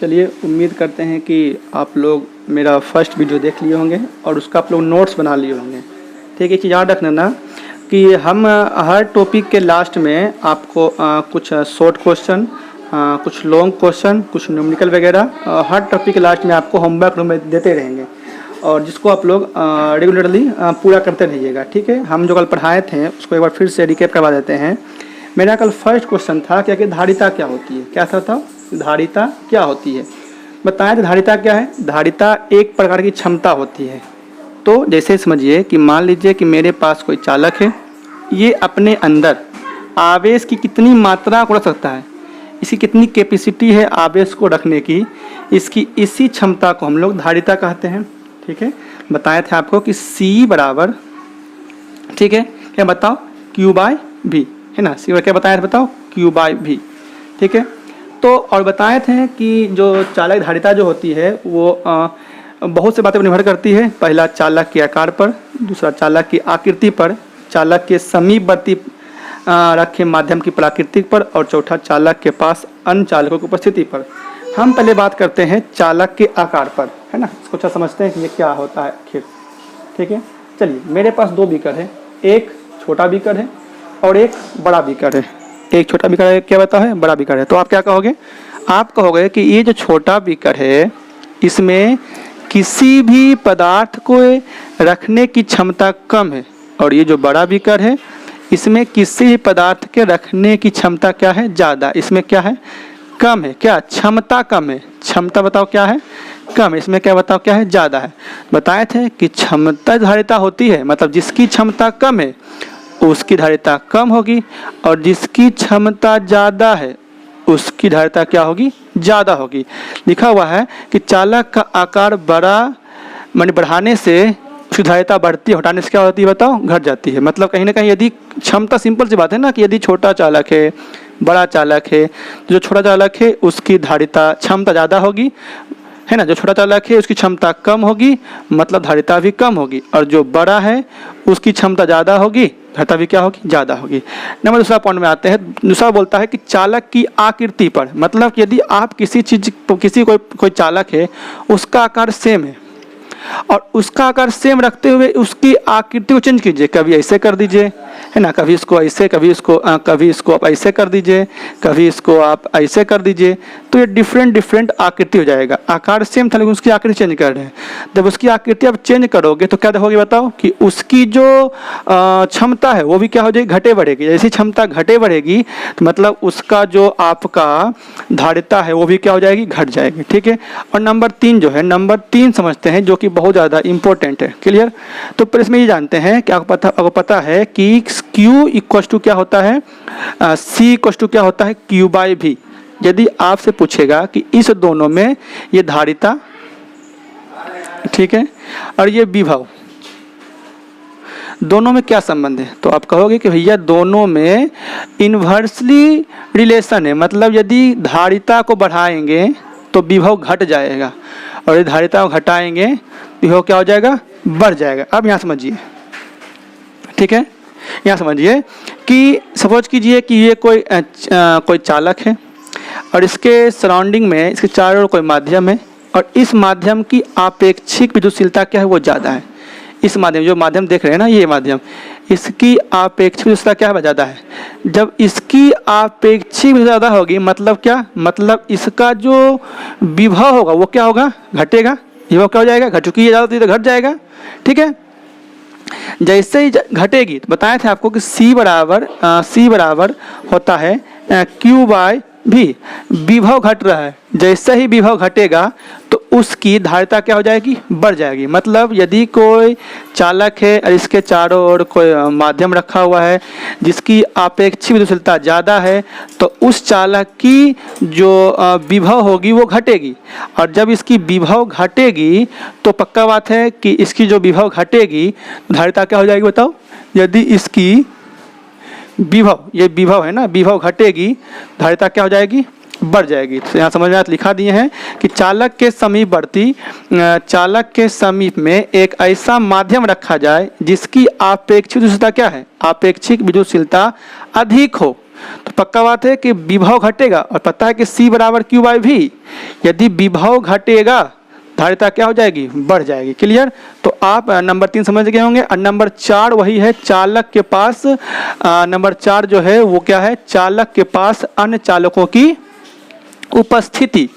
चलिए, उम्मीद करते हैं कि आप लोग मेरा फर्स्ट वीडियो देख लिए होंगे और उसका आप लोग नोट्स बना लिए होंगे। ठीक है, चीज़ याद रखना ना कि हम हर टॉपिक के लास्ट में आपको कुछ शॉर्ट क्वेश्चन, कुछ लॉन्ग क्वेश्चन, कुछ न्यूमेरिकल वगैरह हर टॉपिक के लास्ट में आपको होमवर्क रूम में देते रहेंगे और जिसको आप लोग रेगुलरली पूरा करते रहिएगा। ठीक है, हम जो कल पढ़ाए थे उसको एक बार फिर से रिकैप करवा देते हैं। मेरा कल फर्स्ट क्वेश्चन था क्या कि धारिता क्या होती है। क्या था? धारिता क्या होती है बताएं। तो धारिता क्या है? धारिता एक प्रकार की क्षमता होती है। तो जैसे समझिए कि मान लीजिए कि मेरे पास कोई चालक है, ये अपने अंदर आवेश की कितनी मात्रा को रख सकता है, इसकी कितनी कैपेसिटी है आवेश को रखने की, इसकी इसी क्षमता को हम लोग धारिता कहते हैं। ठीक है, बताए थे आपको कि C बराबर, ठीक है, क्या बताओ, Q/V है ना। C क्या बताया था बताओ, Q/V। ठीक है, तो और बताए थे कि जो चालक धारिता जो होती है वो बहुत से बातें पर निर्भर करती है। पहला चालक के आकार पर, दूसरा चालक की आकृति पर, चालक के समीपवर्ती रखे माध्यम की प्रकृति पर और चौथा चालक के पास अन्य चालकों की उपस्थिति पर। हम पहले बात करते हैं चालक के आकार पर, है ना। इसको अच्छा समझते हैं कि ये क्या होता है आखिर। ठीक है, चलिए, मेरे पास दो बीकर है, एक छोटा बीकर है और एक बड़ा बीकर है। एक छोटा बीकर है, क्या बता है, बड़ा बीकर है। तो आप क्या कहोगे? आप कहोगे कि ये जो छोटा बीकर है इसमें किसी भी पदार्थ को रखने की क्षमता कम है और ये जो बड़ा बीकर है इसमें किसी भी पदार्थ के रखने की क्षमता क्या है, ज़्यादा। इसमें क्या है, कम है। क्या? क्षमता कम है। क्षमता बताओ क्या है, कम है। इसमें क्या बताओ क्या है, ज़्यादा है। बताए थे कि क्षमता धारिता होती है, मतलब जिसकी क्षमता कम है उसकी धारिता कम होगी और जिसकी क्षमता ज़्यादा है उसकी धारिता क्या होगी, ज़्यादा होगी। लिखा हुआ है कि चालक का आकार बड़ा माने बढ़ाने से उसकी धारिता बढ़ती है, हटाने से क्या होती है बताओ, घट जाती है। मतलब कहीं ना कहीं यदि क्षमता, सिंपल सी बात है ना कि यदि छोटा चालक है, बड़ा चालक है, जो छोटा चालक है उसकी धारिता क्षमता ज़्यादा होगी, है ना। जो छोटा चालक है उसकी क्षमता कम होगी, मतलब धारिता भी कम होगी, और जो बड़ा है उसकी क्षमता ज़्यादा होगी, धारिता भी क्या होगी, ज़्यादा होगी। नंबर दूसरा पॉइंट में आते हैं। दूसरा बोलता है कि चालक की आकृति पर, मतलब यदि आप किसी चीज़, किसी कोई चालक है उसका आकार सेम है और उसका आकार सेम रखते हुए उसकी आकृति को चेंज कीजिए, कभी ऐसे कर दीजिए, है ना, कभी इसको ऐसे, कभी इसको आप ऐसे कर दीजिए, कभी इसको आप ऐसे कर दीजिए, तो ये डिफरेंट आकृति हो जाएगा। आकार सेम था लेकिन उसकी आकृति चेंज कर रहे हैं। जब उसकी आकृति आप चेंज करोगे तो क्या होगी बताओ, कि उसकी जो क्षमता है वो भी क्या हो जाएगी, घटे बढ़ेगी। जैसी क्षमता घटे बढ़ेगी तो मतलब उसका जो आपका धारिता है वो भी क्या हो जाएगी, घट जाएगी। ठीक है, और नंबर 3 जो है, नंबर 3 समझते हैं जो कि बहुत ज़्यादा इंपॉर्टेंट है। क्लियर? तो फिर इसमें ये जानते हैं कि आपको पता है कि Q इक्वल टू क्या होता है, C इक्वल टू क्या होता है, Q/V। यदि आपसे पूछेगा कि इस दोनों में ये धारिता, ठीक है, और ये विभव, दोनों में क्या संबंध है, तो आप कहोगे कि भैया दोनों में इन्वर्सली रिलेशन है। मतलब यदि धारिता को बढ़ाएंगे तो विभव घट जाएगा और यदि धारिता को घटाएंगे विभव क्या हो जाएगा, बढ़ जाएगा। अब यहाँ समझिए, ठीक है, यहाँ समझिए कि सपोज कीजिए कि ये कोई चालक है और इसके सराउंडिंग में, इसके चारों ओर कोई माध्यम है और इस माध्यम की आपेक्षिक विद्युतशीलता क्या है, वो ज़्यादा है। इस माध्यम, जो माध्यम देख रहे हैं ना, ये माध्यम, इसकी आपेक्षिक विद्युतशीलता क्या है, ज़्यादा है। जब इसकी आपेक्षिक ज़्यादा होगी मतलब क्या, मतलब इसका जो विभव होगा वो क्या होगा, घटेगा। विभव क्या हो जाएगा, घट चुकी है, ज़्यादा तो घट जाएगा। ठीक है, जैसे ही घटेगी तो बताए थे आपको कि C बराबर होता है Q/V। विभव घट रहा है, जैसे ही विभव घटेगा तो उसकी धारिता क्या हो जाएगी, बढ़ जाएगी। मतलब यदि कोई चालक है और इसके चारों ओर कोई माध्यम रखा हुआ है जिसकी आपेक्षिक विद्युतशीलता ज़्यादा है तो उस चालक की जो विभव होगी वो घटेगी, और जब इसकी विभव घटेगी तो पक्का बात है कि इसकी जो विभव घटेगी तो धारिता क्या हो जाएगी बताओ। यदि इसकी विभव, ये विभव है ना, विभव घटेगी, धारिता क्या हो जाएगी, बढ़ जाएगी। तो यहाँ समझ में आया, लिखा दिए हैं कि चालक के समीप में एक ऐसा माध्यम रखा जाए जिसकी आपेक्षिक विद्युतशीलता क्या है, आपेक्षिक विद्युतशीलता अधिक हो। तो पक्का बात है कि विभव घटेगा, और पता है कि C बराबर Q बाई V। यदि विभव घटेगा धारिता क्या हो जाएगी, बढ़ जाएगी। क्लियर। तो आप नंबर 3 समझ गए होंगे। और नंबर 4 वही है, चालक के पास नंबर 4 जो है वो क्या है, चालक के पास अन्य चालकों की उपस्थिति।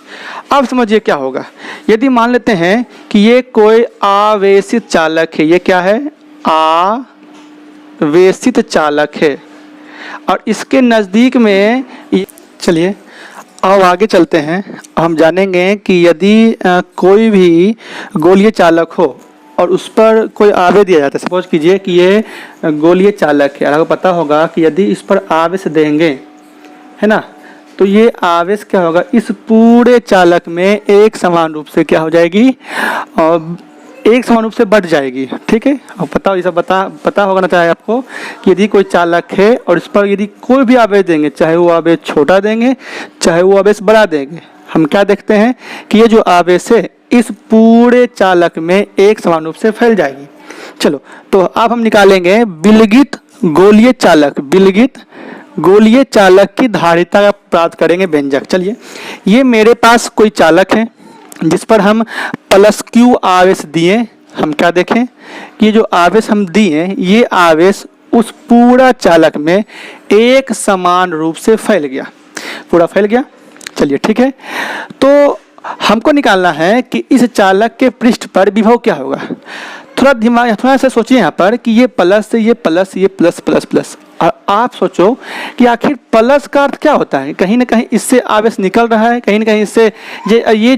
अब समझिए क्या होगा, यदि मान लेते हैं कि ये कोई आवेशित चालक है, ये क्या है, आवेशित चालक है, और इसके नज़दीक में, चलिए अब आगे चलते हैं, हम जानेंगे कि यदि कोई भी गोलीय चालक हो और उस पर कोई आवेश दिया जाता है, सपोज कीजिए कि ये गोलीय चालक है, आपको पता होगा कि यदि इस पर आवेश देंगे, है ना, तो ये आवेश क्या होगा, इस पूरे चालक में एक समान रूप से क्या हो जाएगी, और एक समान रूप से बढ़ जाएगी। ठीक है, अब पता, ये सब पता होगा ना चाहिए आपको कि यदि कोई चालक है और इस पर यदि कोई भी आवेश देंगे, चाहे वो आवेश छोटा देंगे चाहे वो आवेश बड़ा देंगे, हम क्या देखते हैं कि ये जो आवेश है इस पूरे चालक में एक समान रूप से फैल जाएगी। चलो, तो अब हम निकालेंगे विलगित गोलीय चालक, विलगित गोलीय चालक की धारिता प्राप्त करेंगे व्यंजक। चलिए, ये मेरे पास कोई चालक है जिस पर हम प्लस Q आवेश दिए, हम क्या देखें कि जो आवेश हम दिए ये आवेश उस पूरा चालक में एक समान रूप से फैल गया, पूरा फैल गया। चलिए ठीक है, तो हमको निकालना है कि इस चालक के पृष्ठ पर विभव क्या होगा। थोड़ा दिमाग, थोड़ा सा सोचिए यहाँ पर कि ये प्लस से ये प्लस, ये प्लस प्लस प्लस, और आप सोचो कि आखिर प्लस का अर्थ क्या होता है। कहीं ना कहीं इससे आवेश निकल रहा है, कहीं ना कहीं इससे ये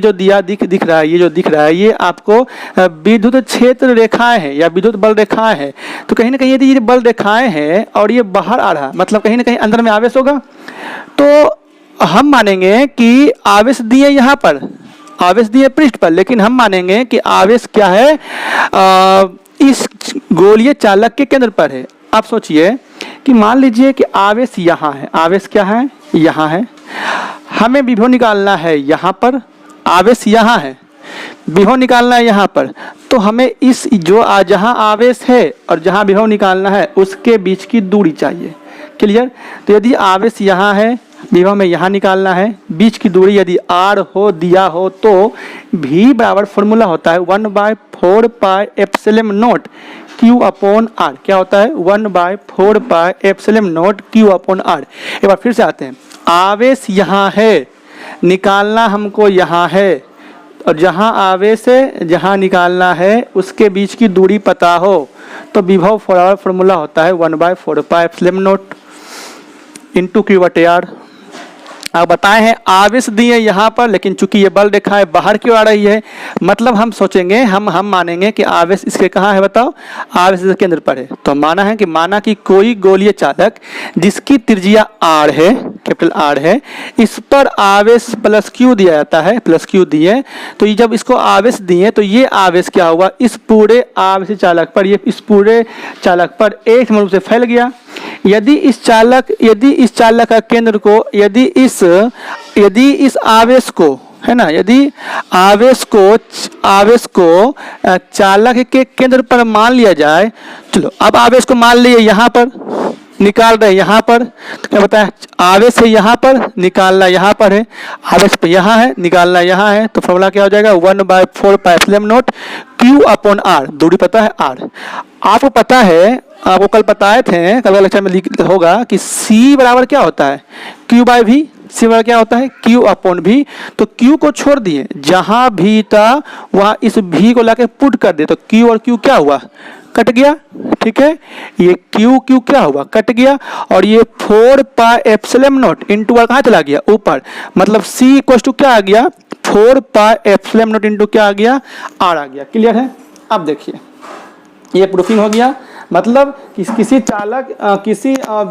जो दिया दिख रहा है, ये जो दिख रहा है ये आपको विद्युत क्षेत्र रेखाएं हैं या विद्युत बल रेखाएं हैं। तो कहीं ना कहीं यदि ये बल रेखाएं हैं और ये बाहर आ रहा, मतलब कहीं ना कहीं अंदर में आवेश होगा। तो हम मानेंगे कि आवेश दिए यहाँ पर, आवेश दिए पृष्ठ पर, लेकिन हम मानेंगे कि आवेश क्या है, इस गोलीय चालक के केंद्र पर है। आप सोचिए कि मान लीजिए कि आवेश यहाँ है, आवेश क्या है, यहाँ है, हमें विभव निकालना है यहाँ पर, आवेश यहाँ है, विभव निकालना है यहाँ पर। तो हमें इस जो जहाँ आवेश है और जहाँ विभव निकालना है उसके बीच की दूरी चाहिए। क्लियर। तो यदि आवेश यहाँ है, विभव में यहाँ निकालना है, बीच की दूरी यदि r हो दिया हो तो v बराबर फॉर्मूला होता है 1/4 पाई epsilon not Q upon R। क्या होता है, 1/4 पाई epsilon not Q upon R। एक बार फिर से आते हैं, आवेश यहाँ है, निकालना हमको यहाँ है, और जहाँ आवेश है जहाँ निकालना है उसके बीच की दूरी पता हो तो विभव फॉर्मूला होता है 1/4 पाई एप्सिलॉन नॉट इंटू Q/R। आप बताए हैं आवेश दिए यहाँ पर, लेकिन चूंकि ये बल रेखा है बाहर क्यों आ रही है, मतलब हम सोचेंगे, हम मानेंगे कि आवेश इसके कहाँ है, बताओ, आवेश इसके केंद्र पर है। तो माना कि कोई गोलीय चालक जिसकी त्रिज्या r है, कैपिटल R है, इस पर आवेश प्लस Q दिया जाता है, प्लस Q दिए, तो ये जब इसको आवेश दिए तो ये आवेश क्या हुआ, इस पूरे आवेश चालक पर, ये इस पूरे चालक पर एक समान रूप से फैल गया। यदि इस चालक का केंद्र को, यदि इस आवेश को, है ना, यदि आवेश को चालक के केंद्र पर मान लिया जाए। चलो, अब आवेश को मान लिए यहाँ पर, निकाल रहे यहाँ पर, तो क्या बताया, आवेश है यहाँ पर, निकालना यहाँ पर है, आवेश पे यहाँ है, निकालना यहाँ है, तो फॉर्मूला क्या हो जाएगा 1/4 पाई epsilon not Q upon R। दूरी पता है R। आपको पता है, आपको कल बताए थे, कल लेक्चर में होगा कि C बराबर क्या होता है, Q बाई V। C बराबर क्या होता है, Q अपॉन V। तो Q को छोड़ दिए, जहां भी था वहां इस V को लाके पुट कर दिए, तो Q और Q क्या हुआ, कट गया। ठीक है, ये Q क्या हुआ, कट गया, और ये 4 pi epsilon not into R कहाँ चला गया, ऊपर, मतलब C इक्वल टू क्या आ गया, 4 पाई एप्सिलॉन नॉट इंटू क्या आ गया, R आ गया। क्लियर है। अब देखिए, ये प्रूफिंग हो गया, मतलब किसी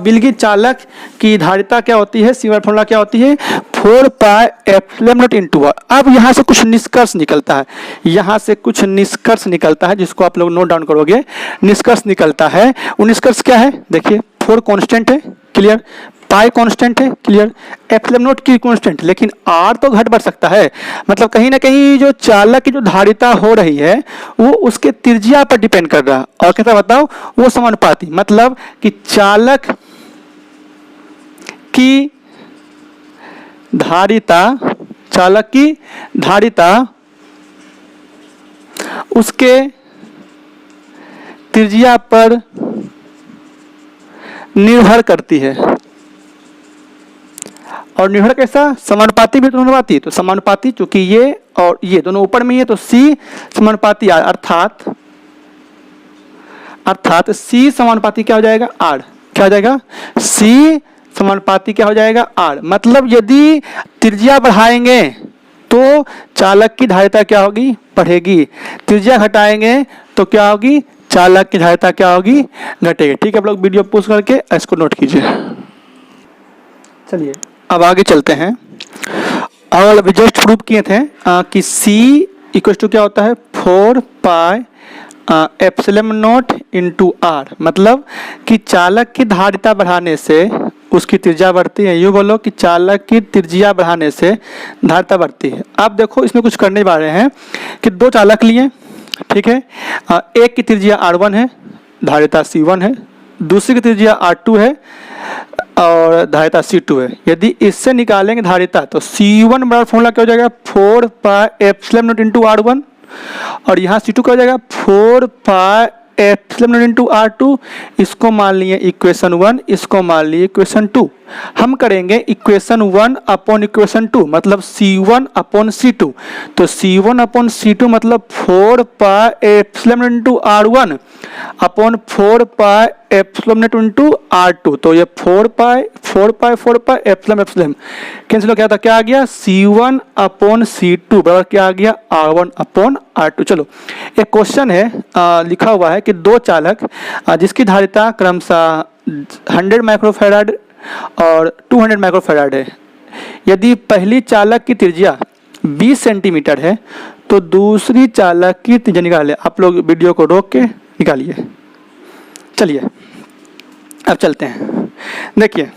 विलगित चालक की धारिता क्या होती है, सी फॉर्मूला क्या होती है, 4 pi epsilon not into R। अब यहाँ से कुछ निष्कर्ष निकलता है, यहाँ से कुछ निष्कर्ष निकलता है जिसको आप लोग नोट डाउन करोगे। निष्कर्ष निकलता है, वो निष्कर्ष क्या है, देखिए 4 कांस्टेंट है, क्लियर, पाई कांस्टेंट है, क्लियर, एप्सिलॉन नॉट की कांस्टेंट, लेकिन R तो घट बढ़ सकता है। मतलब कहीं ना कहीं जो चालक की जो धारिता हो रही है वो उसके त्रिज्या पर डिपेंड कर रहा है, और कैसा बताओ, वो समानुपाती, मतलब कि चालक की धारिता, चालक की धारिता उसके त्रिज्या पर निर्भर करती है। और निर्भर कैसा? समानुपाती भी तो समानुपाती, तो समानुपाती चूंकि ये और ये दोनों ऊपर में ही है तो C समानुपाती R, अर्थात C समानुपाती क्या हो जाएगा? R। क्या हो जाएगा? C समानुपाती क्या हो जाएगा? R। मतलब यदि त्रिज्या बढ़ाएंगे तो चालक की धारिता क्या होगी? बढ़ेगी। त्रिज्या घटाएंगे तो क्या होगी? चालक की धारिता क्या होगी? घटेगी। ठीक है, आप लोग वीडियो पॉज करके इसको नोट कीजिए। चलिए अब आगे चलते हैं। और अभी जस्ट प्रूव किए थे कि C इक्वल टू क्या होता है? 4 pi epsilon not into R। मतलब कि चालक की धारिता बढ़ाने से उसकी त्रिज्या बढ़ती है। यूँ बोलो कि चालक की त्रिज्या बढ़ाने से धारिता बढ़ती है। अब देखो इसमें कुछ करने वाले हैं कि दो चालक लिए, ठीक है। एक की त्रिज्या R1 है, धारिता C1 है, दूसरी की त्रिज्या R2 है और धारिता C2 है। यदि इससे निकालेंगे धारिता तो C1 बराबर फॉर्मूला क्या हो जाएगा? 4 pi epsilon not into R1 और यहाँ C2 क्या हो जाएगा? 4 pi epsilon not into R2। इसको मान लिए इक्वेशन 1, इसको मान लिए इक्वेशन 2। हम करेंगे इक्वेशन 1 अपॉन इक्वेशन 2 मतलब C1 अपॉन C2। तो C1 अपॉन C2 मतलब 4 pi epsilon not into R1 upon 4 pi epsilon not into R2। तो ये 4 पाई एप्सिलॉन कैंसिल हो गया था। क्या आ गया? C1 अपॉन C2 बराबर क्या आ गया? R1 upon R2। चलो एक क्वेश्चन है लिखा हुआ है कि दो चालक जिसकी धारिता क्रमशः 100 माइक्रोफैराड और 200 माइक्रोफैराड है। यदि पहली चालक की त्रिज्या 20 सेंटीमीटर है तो दूसरी चालक की त्रिज्या निकाले। आप लोग वीडियो को रोक के निकालिए। चलिए अब चलते हैं। देखिए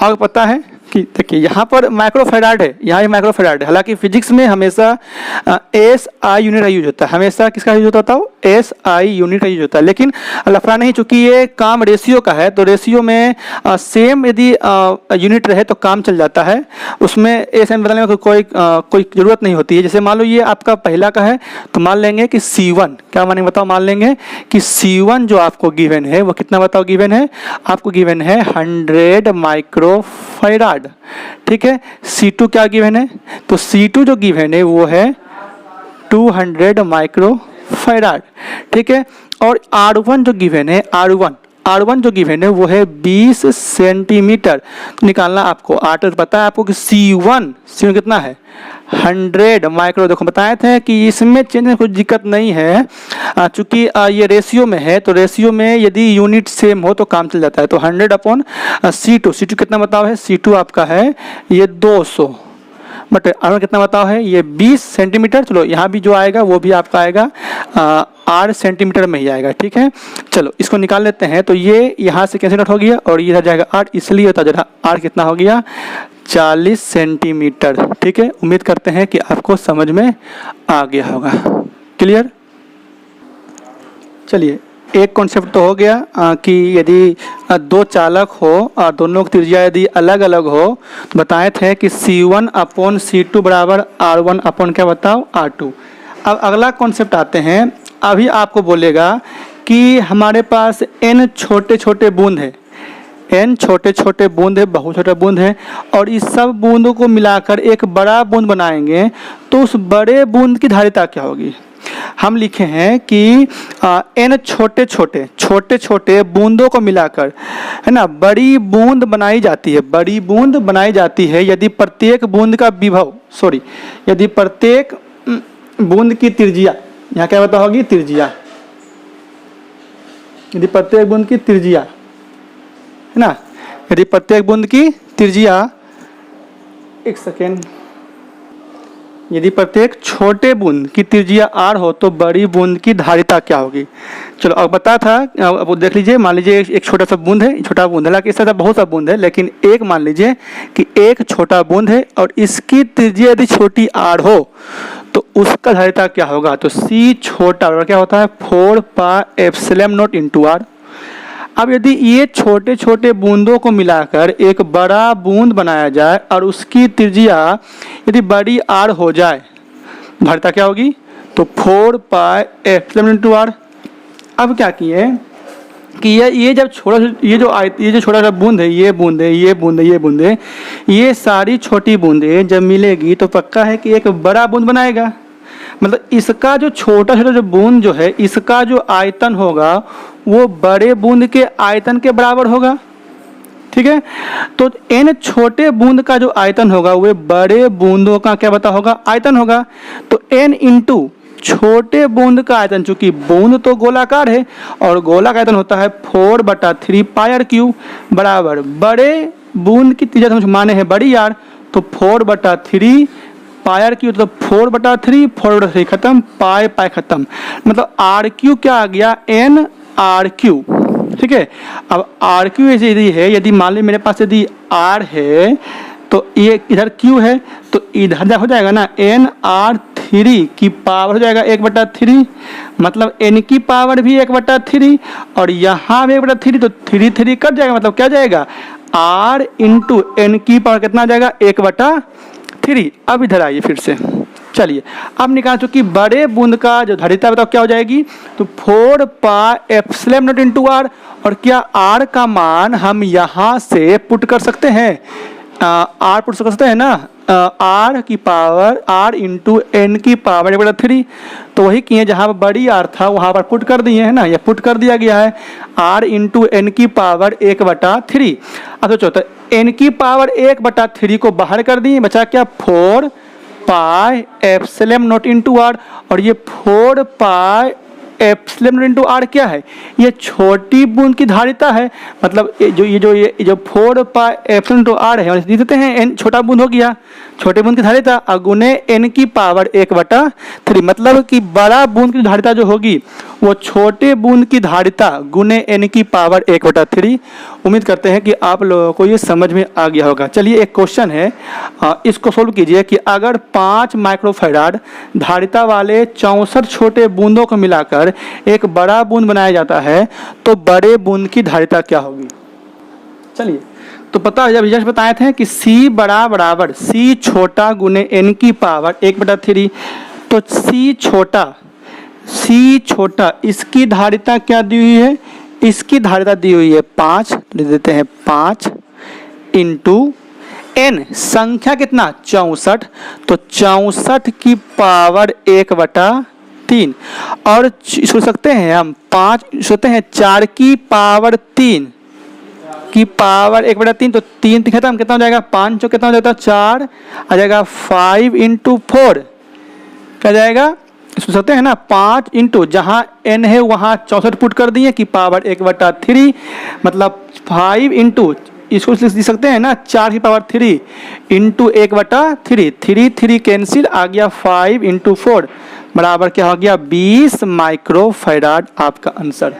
आपको पता है कि देखिए यहाँ पर माइक्रोफैराड है, यहाँ भी माइक्रोफैराड है। हालांकि फिजिक्स में हमेशा SI यूनिट का यूज होता है। हमेशा किसका यूज होता है? SI यूनिट का यूज होता है। लेकिन लफड़ा नहीं, चूंकि ये काम रेशियो का है तो रेशियो में सेम यदि यूनिट रहे तो काम चल जाता है। उसमें SI बदलने में कोई ज़रूरत नहीं होती है। जैसे मान लो ये आपका पहला का है तो मान लेंगे कि C1 क्या मानेंगे बताओ? मान लेंगे कि C1 जो आपको गिवन है वो कितना बताओ गिवन है? आपको गिवन है 100 माइक्रोफैराड। ठीक है। C2 क्या गिवन है? तो C2 जो गिवन है वो है 200 माइक्रोफैराड। ठीक है। और R1 जो गिवन है, R1 जो गिवन है वो है 20 सेंटीमीटर। तो निकालना आपको। R2 पता है आपको कि C1 कितना है? 100 माइक्रो। देखो बताए थे कि इसमें चेंज में कुछ दिक्कत नहीं है, चूंकि ये रेशियो में है तो रेशियो में यदि यूनिट सेम हो तो काम चल जाता है। तो 100 अपॉन C2 कितना बताओ है? C2 आपका है ये 200, बट R1 कितना बताओ है? ये 20 सेंटीमीटर। चलो यहाँ भी जो आएगा वो भी आपका आएगा R सेंटीमीटर में ही आएगा। ठीक है। चलो इसको निकाल लेते हैं। तो ये यहाँ से कैंसिल आउट हो गया और ये इधर जाएगा 8, इसलिए होता जरा R कितना हो गया? 40 सेंटीमीटर। ठीक है। उम्मीद करते हैं कि आपको समझ में आ गया होगा। क्लियर? चलिए एक कॉन्सेप्ट तो हो गया कि यदि दो चालक हो और दोनों की त्रिज्या यदि अलग अलग हो तो बताए थे कि C1 अपॉन C2 बराबर R1 अपॉन क्या बताओ? R2। अब अगला कॉन्सेप्ट आते हैं। अभी आपको बोलेगा कि हमारे पास n छोटे छोटे बूंद है, n छोटे छोटे बूंद है, बहुत छोटे बूंद है, और इस सब बूंदों को मिलाकर एक बड़ा बूंद बनाएंगे तो उस बड़े बूंद की धारिता क्या होगी? हम लिखे हैं कि n छोटे छोटे बूंदों को मिलाकर, है ना, बड़ी बूंद बनाई जाती है। बड़ी बूंद बनाई जाती है यदि प्रत्येक बूंद का विभव, यदि प्रत्येक बूंद की त्रिज्या, यहाँ क्या बता होगी? त्रिज्या। यदि प्रत्येक बूंद की त्रिज्या, है ना, यदि प्रत्येक बूंद की त्रिज्या, एक सेकेंड, यदि प्रत्येक छोटे बूंद की त्रिज्या R हो तो बड़ी बूंद की धारिता क्या होगी? चलो अब बता था, अब देख लीजिए। मान लीजिए एक छोटा सा बूंद है, छोटा बूंद है, हालांकि इस तरह बहुत सा बूंद है, लेकिन एक मान लीजिए कि एक छोटा बूंद है और इसकी त्रिज्या यदि छोटी R हो तो उसका धारिता क्या होगा? तो C छोटा क्या होता है? 4 pi epsilon not into R। अब यदि ये छोटे छोटे बूंदों को मिलाकर एक बड़ा बूंद बनाया जाए और उसकी त्रिज्या यदि बड़ी आर हो जाए, धारिता क्या होगी? तो 4 पाई एप्सिलॉन इंटू आर। अब क्या किए कि ये जब ये जो छोटा सा बूंद है, ये बूंद है, ये बूंद है, ये बूंद है, ये सारी छोटी बूंदें जब मिलेगी तो पक्का है कि एक बड़ा बूंद बनाएगा। मतलब इसका जो छोटा छोटा जो बूंद जो है, इसका जो आयतन होगा वो बड़े बूंद के आयतन के बराबर होगा। ठीक है, तो n छोटे बूंद का जो आयतन होगा वो बड़े बूंदों का क्या बता होगा? आयतन होगा। तो n इंटू छोटे बूंद का आयतन, चूंकि बूंद तो गोलाकार है और गोला का आयतन होता है 4/3 पाई आर क्यूब बराबर बड़े बूंद की त्रिज्या हम माने हैं बड़ी आर, तो 4/3 पाई आर क्यूब, तो 4/3 खत्म, पाई पाई खत्म, मतलब आर क्यू क्या आ गया? n R Q. ठीक है, अब आर क्यू ऐसे यदि है, यदि मान ली मेरे पास यदि आर है तो ये इधर क्यू है तो इधर हो जाएगा ना n आर 3 की पावर हो जाएगा 1/3, मतलब n की पावर भी 1/3 और यहाँ भी 1/3, तो 3 कट जाएगा, मतलब क्या जाएगा? r इंटू n की पावर कितना आ जाएगा? 1/3। अब इधर आइए फिर से, चलिए अब निकाल, चूंकि बड़े बूंद का जो धारिता बताओ क्या हो जाएगी? तो 4 pi epsilon not into R, और क्या r का मान हम यहाँ से पुट कर सकते हैं? r पुट कर सकते हैं ना, r की पावर r इंटू n की पावर 1/3, तो वही किए जहाँ पर बड़ी r था वहाँ पर पुट कर दिए है ना, ये पुट कर दिया गया है r इंटू n की पावर 1/3। अब सोचो तो n की पावर 1/3 को बाहर कर दिए, बचा क्या? 4 pi epsilon not into R, और ये 4 pi epsilon not into R क्या है? ये छोटी बूंद की धारिता है, मतलब ये जो 4 पाई एप्सिलॉन इंटू आर है, देख देते हैं n छोटा बूंद हो गया, छोटे बूंद की धारिता अगुने n की पावर 1/3, मतलब कि बड़ा बूंद की धारिता जो होगी वो छोटे बूंद की धारिता गुने n की पावर 1/3। उम्मीद करते हैं कि आप लोगों को ये समझ में आ गया होगा। चलिए एक क्वेश्चन है, इसको सोल्व कीजिए कि अगर 5 माइक्रोफैराड धारिता वाले 64 छोटे बूंदों को मिलाकर एक बड़ा बूंद बनाया जाता है तो बड़े बूंद की धारिता क्या होगी? चलिए, तो पता है जब रिजल्ट बताए थे कि C बड़ा बराबर C छोटा गुने n की पावर 1/3, तो C छोटा इसकी धारिता क्या दी हुई है? इसकी धारिता दी हुई है 5, लिख देते हैं 5 इंटू n, संख्या कितना? 64, तो 64 की पावर 1/3, और सोच सकते हैं हम 5 सोचते हैं 4 की पावर 3 की पावर 1/3, तो 3 खत्म, कितना हो जाएगा? 5 जो कितना हो जाता है? 4 आ जाएगा 5 इंटू 4 क्या जाएगा? सोच सकते हैं ना 5 इंटू जहाँ n है वहाँ 64 पुट कर दिए कि पावर 1/3, मतलब 5 इंटू इसको लिख सकते हैं ना 4 की पावर 3 इंटू 1/3, 3 कैंसिल आ गया 5 इंटू 4 बराबर क्या हो गया? 20 माइक्रोफैराड आपका आंसर।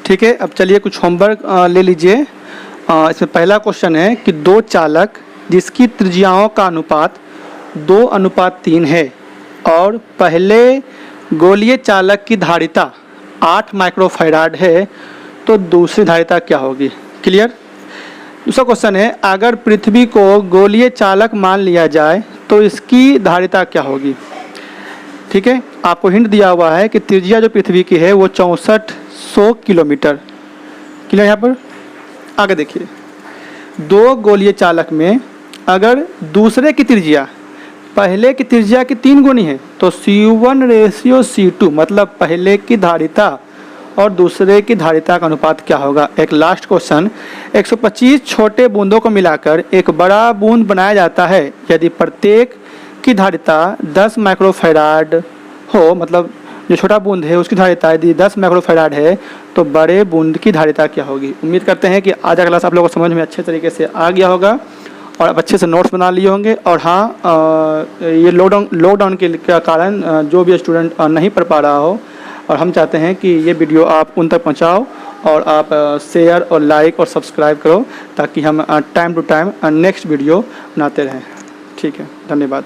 ठीक है, अब चलिए कुछ होमवर्क ले लीजिए। इसमें पहला क्वेश्चन है कि दो चालक जिसकी त्रिज्याओं का अनुपात 2:3 है और पहले गोलीय चालक की धारिता 8 माइक्रोफैराड है तो दूसरी धारिता क्या होगी? क्लियर। दूसरा क्वेश्चन है अगर पृथ्वी को गोलीय चालक मान लिया जाए तो इसकी धारिता क्या होगी? ठीक है, आपको हिंट दिया हुआ है कि त्रिज्या जो पृथ्वी की है वो 6400 किलोमीटर। क्लियर। यहाँ पर आगे देखिए, दो गोलीय चालक में अगर दूसरे की त्रिज्या पहले की त्रिज्या की 3 गुनी है तो C1:C2, मतलब पहले की धारिता और दूसरे की धारिता का अनुपात क्या होगा? एक लास्ट क्वेश्चन, 125 छोटे बूंदों को मिलाकर एक बड़ा बूंद बनाया जाता है, यदि प्रत्येक की धारिता 10 माइक्रोफैराड हो, मतलब जो छोटा बूंद है उसकी धारिता यदि 10 माइक्रोफैराड है तो बड़े बूंद की धारिता क्या होगी? उम्मीद करते हैं कि आज का क्लास आप लोगों को समझ में अच्छे तरीके से आ गया होगा और आप अच्छे से नोट्स बना लिए होंगे। और हाँ, ये लॉकडाउन के कारण जो भी स्टूडेंट नहीं पढ़ पा रहा हो, और हम चाहते हैं कि ये वीडियो आप उन तक पहुंचाओ और आप शेयर और लाइक और सब्सक्राइब करो ताकि हम time to time next video बनाते रहें। ठीक है, धन्यवाद।